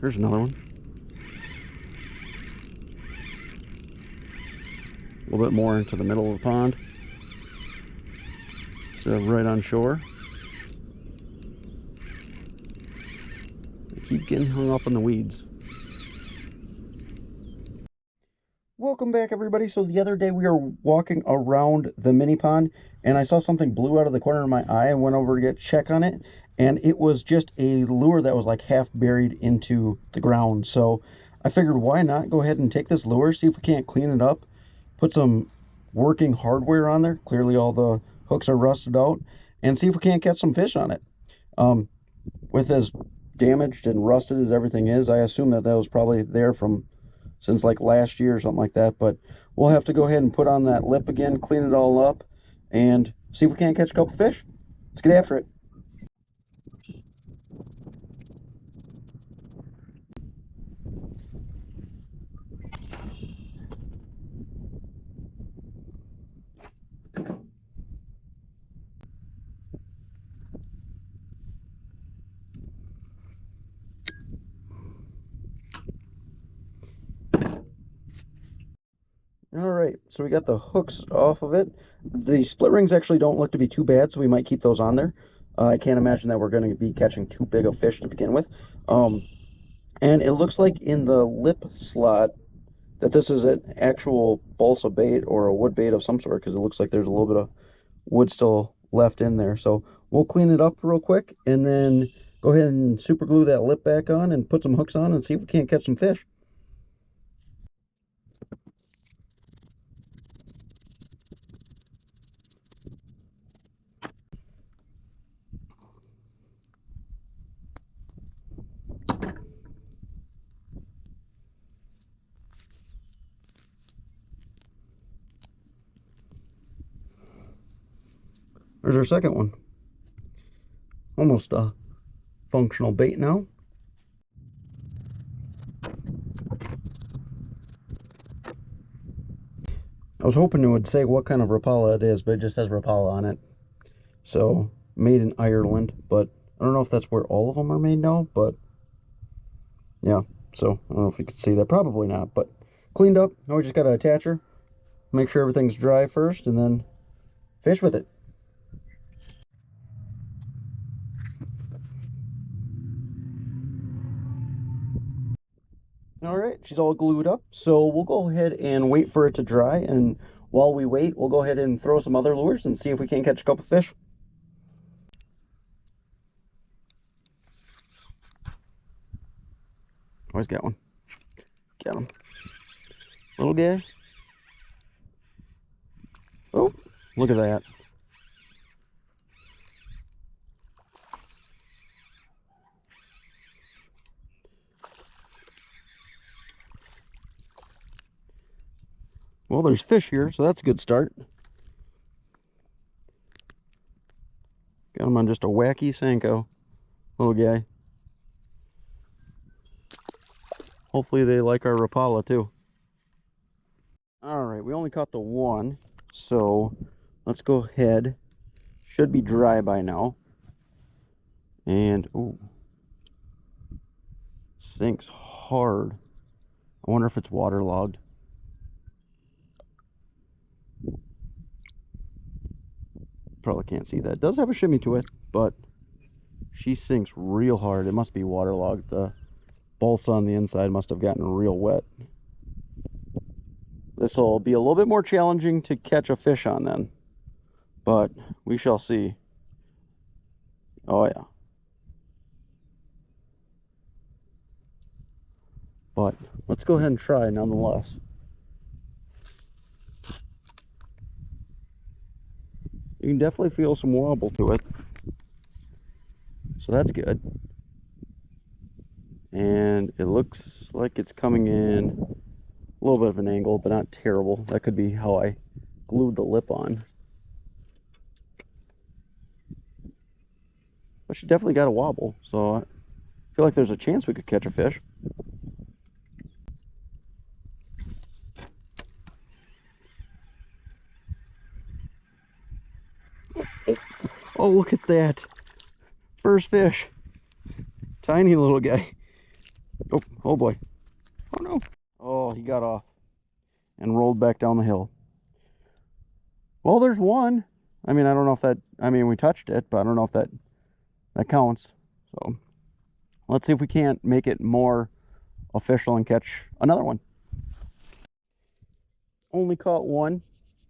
There's another one. A little bit more into the middle of the pond. So right on shore. Keep getting hung up in the weeds. Welcome back, everybody. So the other day we were walking around the mini pond and I saw something blue out of the corner of my eye. I went over to check on it, and it was just a lure that was like half buried into the ground. So I figured, why not go ahead and take this lure, see if we can't clean it up, put some working hardware on there. Clearly all the hooks are rusted out, and see if we can't catch some fish on it. With as damaged and rusted as everything is, I assume that was probably there from since like last year or something like that. But we'll have to go ahead and put on that lip again, clean it all up, and see if we can't catch a couple fish. Let's get after it. All right, so we got the hooks off of it. The split rings actually don't look to be too bad, so we might keep those on there. I can't imagine that we're going to be catching too big of fish to begin with. And it looks like in the lip slot that this is an actual balsa bait or a wood bait of some sort, because it looks like there's a little bit of wood still left in there. So we'll clean it up real quick and then go ahead and super glue that lip back on and put some hooks on and see if we can't catch some fish. There's our second one. Almost a functional bait now. I was hoping it would say what kind of Rapala it is, but it just says Rapala on it. So, made in Ireland, but I don't know if that's where all of them are made now, but yeah. So, I don't know if you could see that. Probably not, but cleaned up. Now we just got to attach her. Make sure everything's dry first, and then fish with it. All right, she's all glued up, so we'll go ahead and wait for it to dry, and while we wait, we'll go ahead and throw some other lures and see if we can catch a couple fish. Always got one. Got him. Little guy. Oh, look at that. Well, there's fish here, so that's a good start. Got him on just a wacky Senko. Little guy. Hopefully they like our Rapala too. Alright, we only caught the one, so let's go ahead. Should be dry by now. And, ooh. Sinks hard. I wonder if it's waterlogged. Probably can't see that. It does have a shimmy to it, but she sinks real hard. It must be waterlogged. The balsa on the inside must have gotten real wet. This will be a little bit more challenging to catch a fish on then, but we shall see. Oh yeah. But let's go ahead and try nonetheless. You can definitely feel some wobble to it, so that's good. And it looks like it's coming in a little bit of an angle, but not terrible. That could be how I glued the lip on. But she definitely got a wobble, so I feel like there's a chance we could catch a fish. Oh, look at that. First fish. Tiny little guy. Oh, oh boy. Oh no. Oh, he got off and rolled back down the hill. Well, there's one. I mean, I don't know if that, I mean, we touched it, but I don't know if that counts. So let's see if we can't make it more official and catch another one. Only caught one,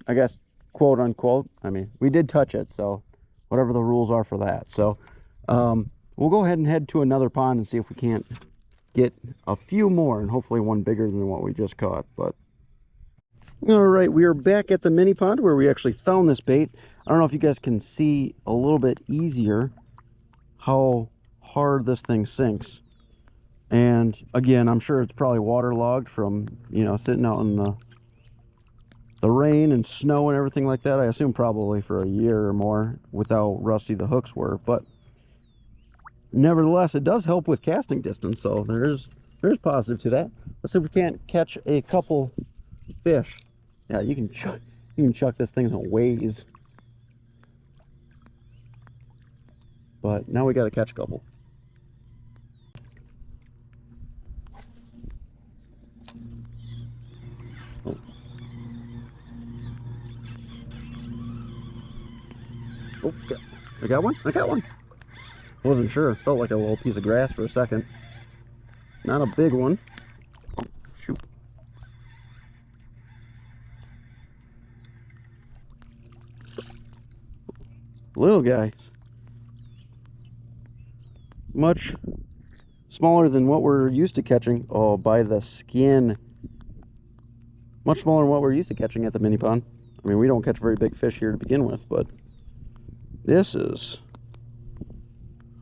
I guess, quote unquote. I mean, we did touch it, so whatever the rules are for that. So we'll go ahead and head to another pond and see if we can't get a few more, and hopefully one bigger than what we just caught. But all right, we are back at the mini pond where we actually found this bait. I don't know if you guys can see a little bit easier how hard this thing sinks. And again, I'm sure it's probably waterlogged from, you know, sitting out in the rain and snow and everything like that. I assume probably for a year or more with how rusty the hooks were. But nevertheless, it does help with casting distance, so there's positive to that. Let's see if we can't catch a couple fish. Yeah, you can chuck this thing in ways. But now we got to catch a couple. Oh. Oh, I got one. I got one. I wasn't sure. Felt like a little piece of grass for a second. Not a big one. Oh, shoot. Little guy. Much smaller than what we're used to catching. Oh, by the skin. Much smaller than what we're used to catching at the mini pond. I mean, we don't catch very big fish here to begin with, but this is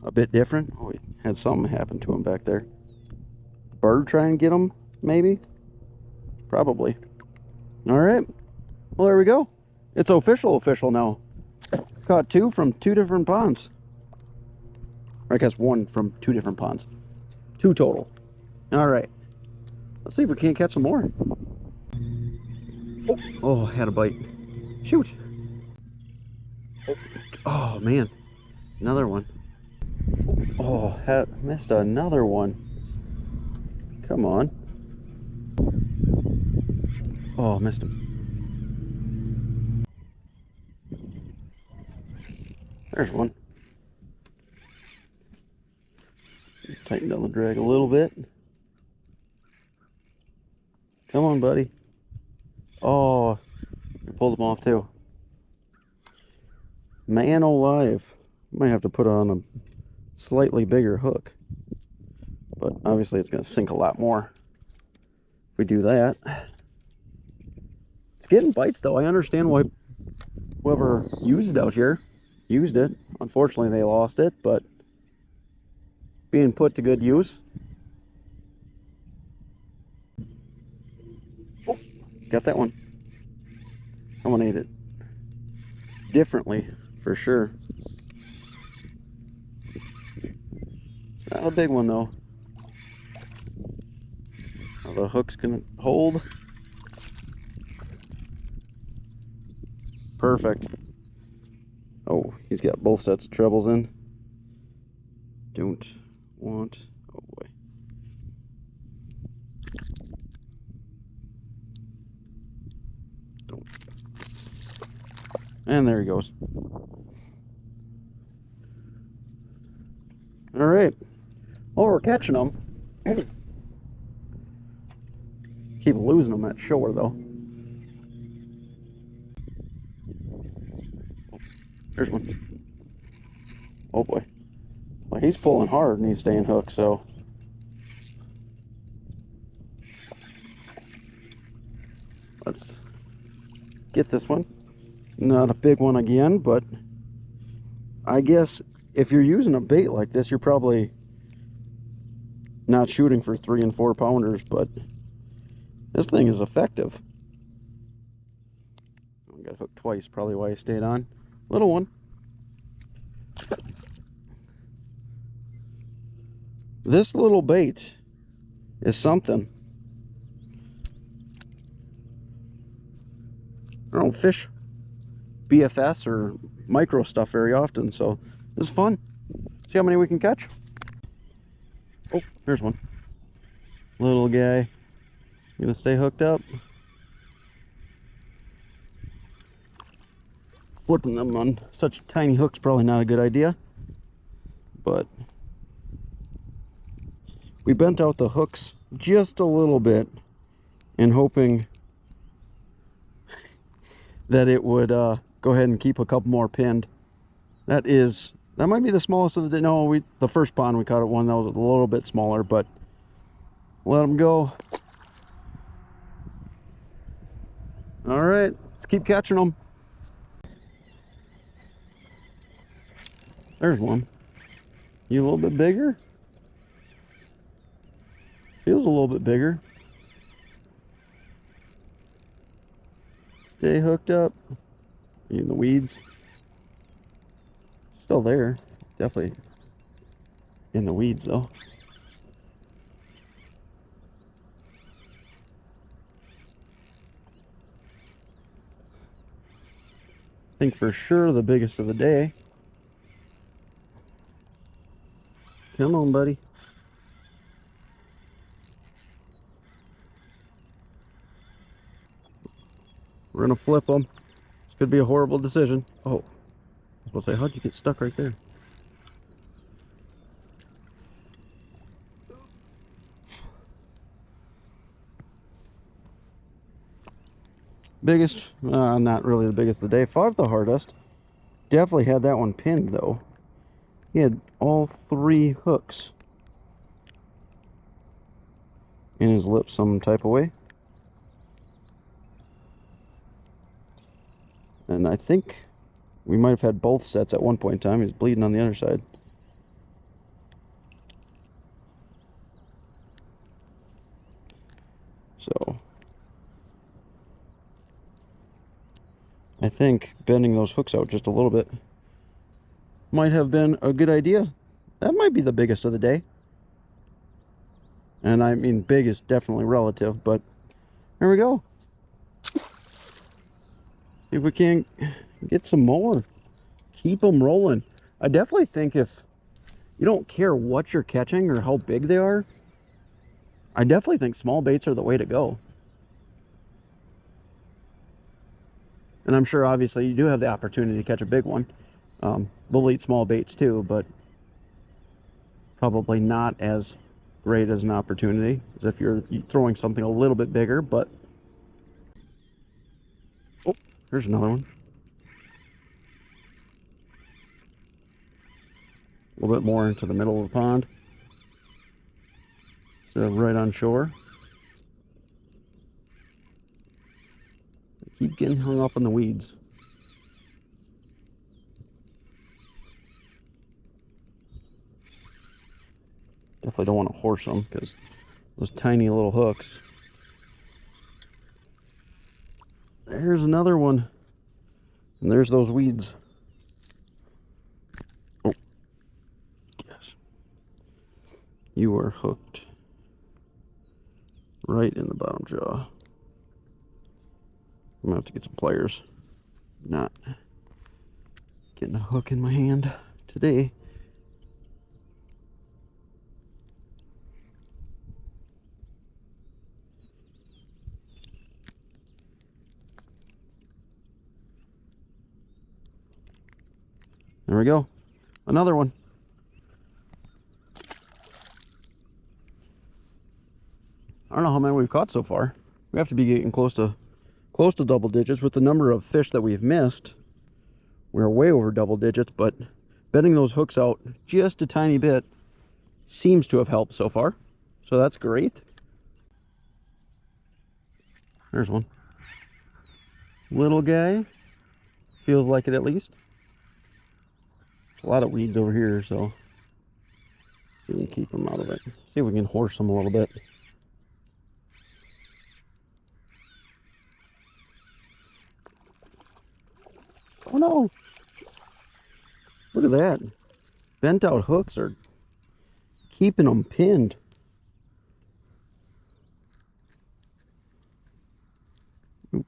a bit different. Oh, we had something happen to him back there. Bird trying to get him, maybe? Probably. All right. Well, there we go. It's official now. Caught two from two different ponds. Or I guess one from two different ponds. Two total. All right. Let's see if we can't catch some more. Oh, had a bite. Shoot. Oh, man. Another one. Oh, missed another one. Come on. Oh, missed him. There's one. Tighten down the drag a little bit. Come on, buddy. Oh, I pulled him off too. Man alive. Might have to put on a slightly bigger hook. But obviously it's going to sink a lot more if we do that. It's getting bites though. I understand why whoever used it out here used it. Unfortunately they lost it, but being put to good use. Oh, got that one. I'm gonna eat it differently for sure. It's not a big one though. Now the hook's gonna hold. Perfect. Oh, he's got both sets of trebles in. Don't want, oh boy. Don't. And there he goes. All right. Well, we're catching them. Keep losing them at shore though. There's one. Oh boy. Well, he's pulling hard and he's staying hooked, so. Let's get this one. Not a big one again, but I guess if you're using a bait like this, you're probably not shooting for 3 and 4 pounders, but this thing is effective. I got hooked twice, probably why I stayed on. Little one. This little bait is something. I don't fish BFS or micro stuff very often, so this is fun. See how many we can catch. Oh, there's one. Little guy. You gonna stay hooked up? Flipping them on such tiny hooks probably not a good idea, but we bent out the hooks just a little bit and hoping that it would go ahead and keep a couple more pinned. That might be the smallest of the day. No, the first pond we caught at one that was a little bit smaller, but let them go. All right, let's keep catching them. There's one. You a little bit bigger? Feels a little bit bigger. Stay hooked up. You in the weeds? Still there. Definitely in the weeds though. I think for sure the biggest of the day. Come on, buddy. We're gonna flip them. This could be a horrible decision. Oh, I was supposed to say, how'd you get stuck right there? Biggest, not really the biggest of the day. Fought the hardest. Definitely had that one pinned though. He had all 3 hooks in his lip some type of way. And I think we might have had both sets at one point in time. He's bleeding on the other side. So I think bending those hooks out just a little bit might have been a good idea. That might be the biggest of the day. And I mean, big is definitely relative, but there we go. See if we can get some more. Keep them rolling. I definitely think if you don't care what you're catching or how big they are, I definitely think small baits are the way to go. And I'm sure obviously you do have the opportunity to catch a big one. They'll eat small baits too, but probably not as great as an opportunity as if you're throwing something a little bit bigger. But oh, there's another one. A little bit more into the middle of the pond instead of right on shore. I keep getting hung up in the weeds. Definitely don't want to horse them because those tiny little hooks. There's another one. And there's those weeds. Oh, yes. You are hooked right in the bottom jaw. I'm gonna have to get some pliers. Not getting a hook in my hand today. There we go. Another one. I don't know how many we've caught so far. We have to be getting close to double digits with the number of fish that we've missed. We're way over double digits, but bending those hooks out just a tiny bit seems to have helped so far. So that's great. There's one. Little guy. Feels like it at least. A lot of weeds over here, so see if we can keep them out of it. See if we can horse them a little bit. Oh no! Look at that. Bent out hooks are keeping them pinned. Ooh.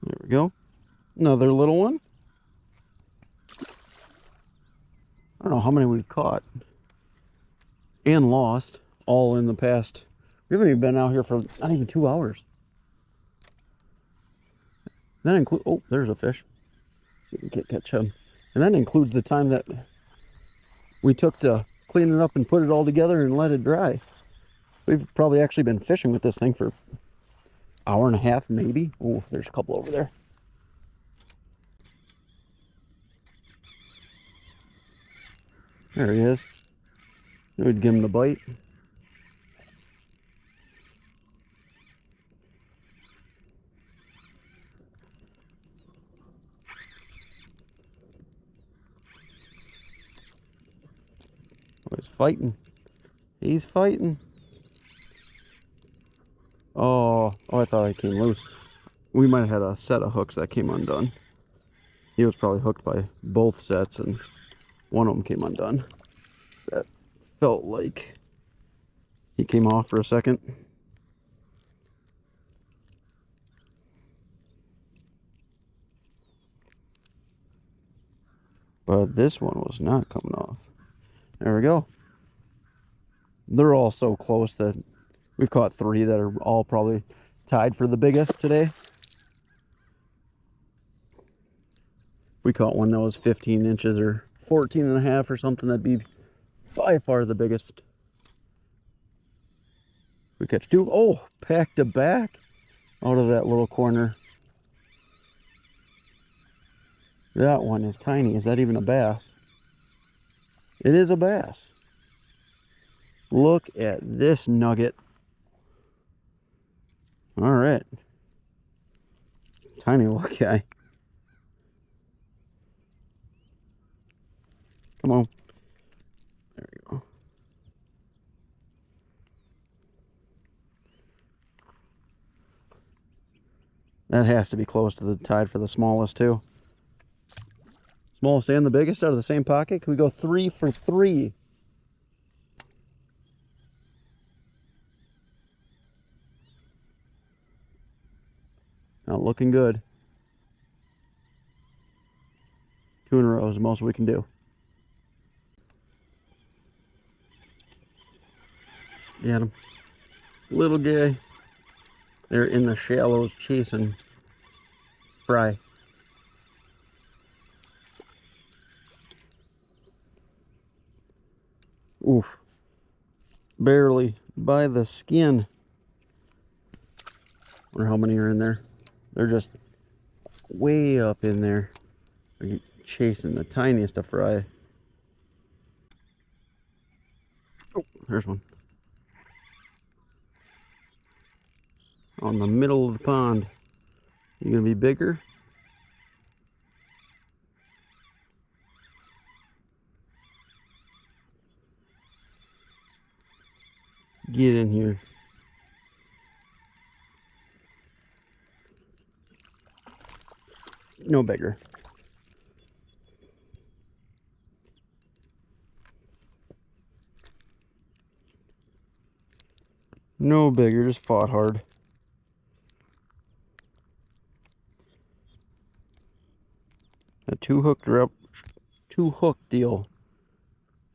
There we go. Another little one. I don't know how many we've caught and lost all in the past. We haven't even been out here for not even 2 hours. That includes, oh, there's a fish. See if we can catch him. And that includes the time that we took to clean it up and put it all together and let it dry. We've probably actually been fishing with this thing for an hour and a half, maybe. Oh, there's a couple over there. There he is. We'd give him the bite. Oh, he's fighting. He's fighting. Oh, I thought I came loose. We might have had a set of hooks that came undone. He was probably hooked by both sets and one of them came undone. That felt like he came off for a second. But this one was not coming off. There we go. They're all so close that we've caught 3 that are all probably tied for the biggest today. We caught one that was 15 inches or 14 and a half or something, that'd be by far the biggest. We catch 2. Oh, back to back out of that little corner. That one is tiny. Is that even a bass? It is a bass. Look at this nugget. All right. Tiny little guy. Come on. There we go. That has to be close to the tide for the smallest too. Smallest and the biggest out of the same pocket. Can we go 3 for 3? Not looking good. 2 in a row is the most we can do. Get him. Little guy. They're in the shallows chasing fry. Oof. Barely by the skin. Wonder how many are in there. They're just way up in there. They're chasing the tiniest of fry. Oh, there's one. On the middle of the pond. You gonna be bigger? Get in here. No bigger. No bigger, just fought hard. A 2-hook drop, 2-hook deal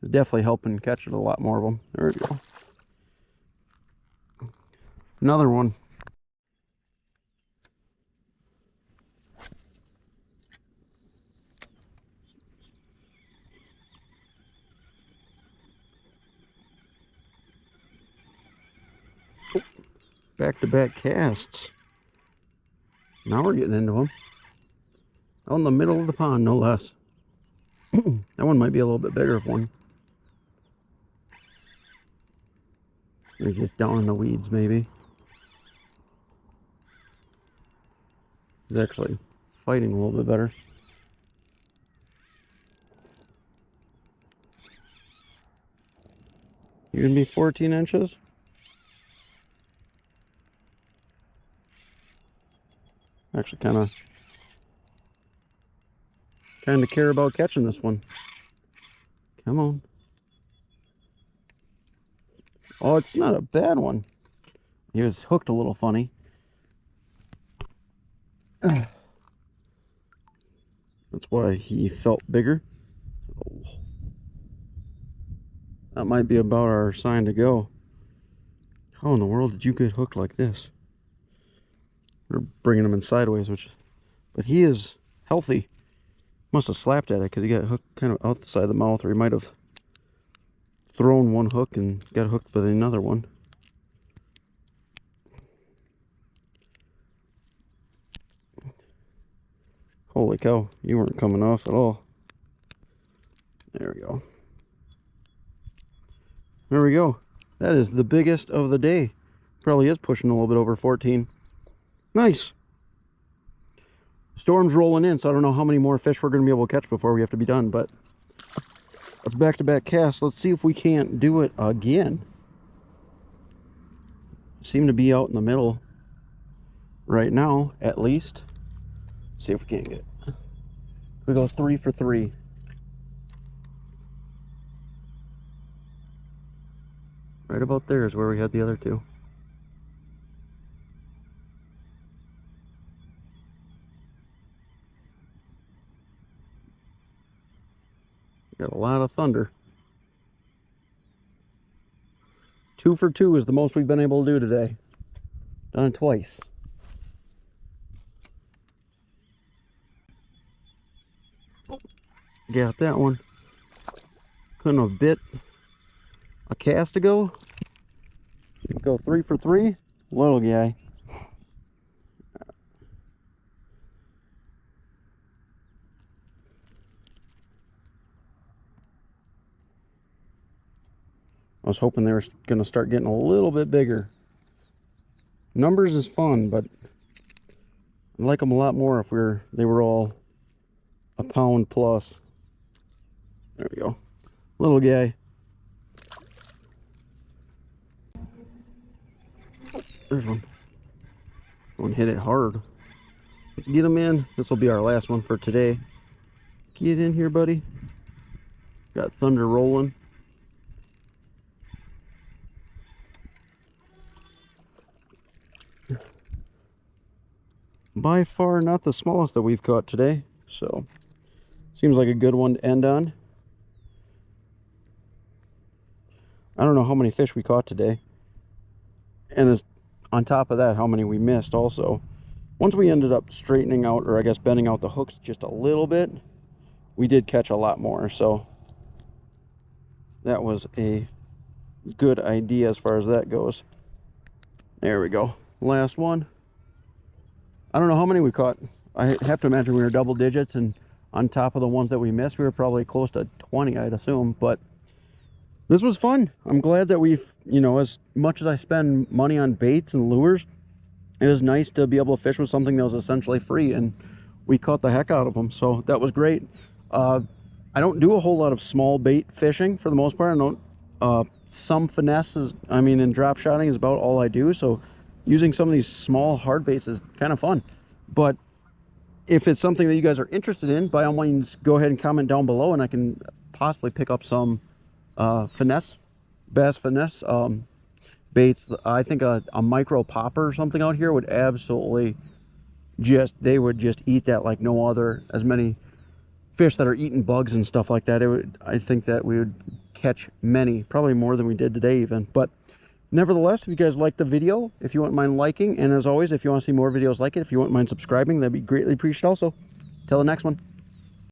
is definitely helping catch it a lot more of them. There we go. Another one. Back-to-back casts. Now we're getting into them. Out in the middle of the pond, no less. That one might be a little bit bigger of one. They're just down in the weeds, maybe. He's actually fighting a little bit better. You gonna be 14 inches? Actually kind of care about catching this one. Come on. Oh, it's not a bad one. He was hooked a little funny. That's why he felt bigger. That might be about our sign to go. How in the world did you get hooked like this? We're bringing him in sideways, but he is healthy. Must have slapped at it because he got hooked kind of out the side of the mouth, or he might have thrown one hook and got hooked with another one. Holy cow, you weren't coming off at all. There we go. There we go. That is the biggest of the day. Probably is pushing a little bit over 14. Nice. Storm's rolling in, so I don't know how many more fish we're going to be able to catch before we have to be done, but a back-to-back cast. Let's see if we can't do it again. Seem to be out in the middle right now, at least. See if we can't get it. We go 3 for 3. Right about there is where we had the other two. Got a lot of thunder. 2 for 2 is the most we've been able to do today. Done it twice. Got that one. Couldn't have bit a cast ago. Go 3 for 3. Little guy. I was hoping they were going to start getting a little bit bigger. Numbers is fun, but I'd like them a lot more if they were all a pound plus. There we go. Little guy. There's one. One hit it hard. Let's get him in. This will be our last one for today. Get in here, buddy. Got thunder rolling. By far not the smallest that we've caught today, so seems like a good one to end on. I don't know how many fish we caught today, and on top of that, how many we missed also. Once we ended up straightening out, or I guess bending out the hooks just a little bit, we did catch a lot more, so that was a good idea as far as that goes. There we go. Last one. I don't know how many we caught. I have to imagine we were double digits, and on top of the ones that we missed, we were probably close to 20, I'd assume. But this was fun. I'm glad that we've, you know, as much as I spend money on baits and lures, it was nice to be able to fish with something that was essentially free, and we caught the heck out of them. So that was great. I don't do a whole lot of small bait fishing for the most part. I don't. Some finesse is, I mean, and drop shotting is about all I do. So using some of these small hard baits is kind of fun. But if it's something that you guys are interested in, by all means, go ahead and comment down below, and I can possibly pick up some bass finesse baits. I think a micro popper or something out here would absolutely they would just eat that like no other. As many fish that are eating bugs and stuff like that, I think that we would catch many, probably more than we did today even. But nevertheless, if you guys liked the video, if you wouldn't mind liking, and as always, if you want to see more videos like it, if you wouldn't mind subscribing, that'd be greatly appreciated also. Till the next one.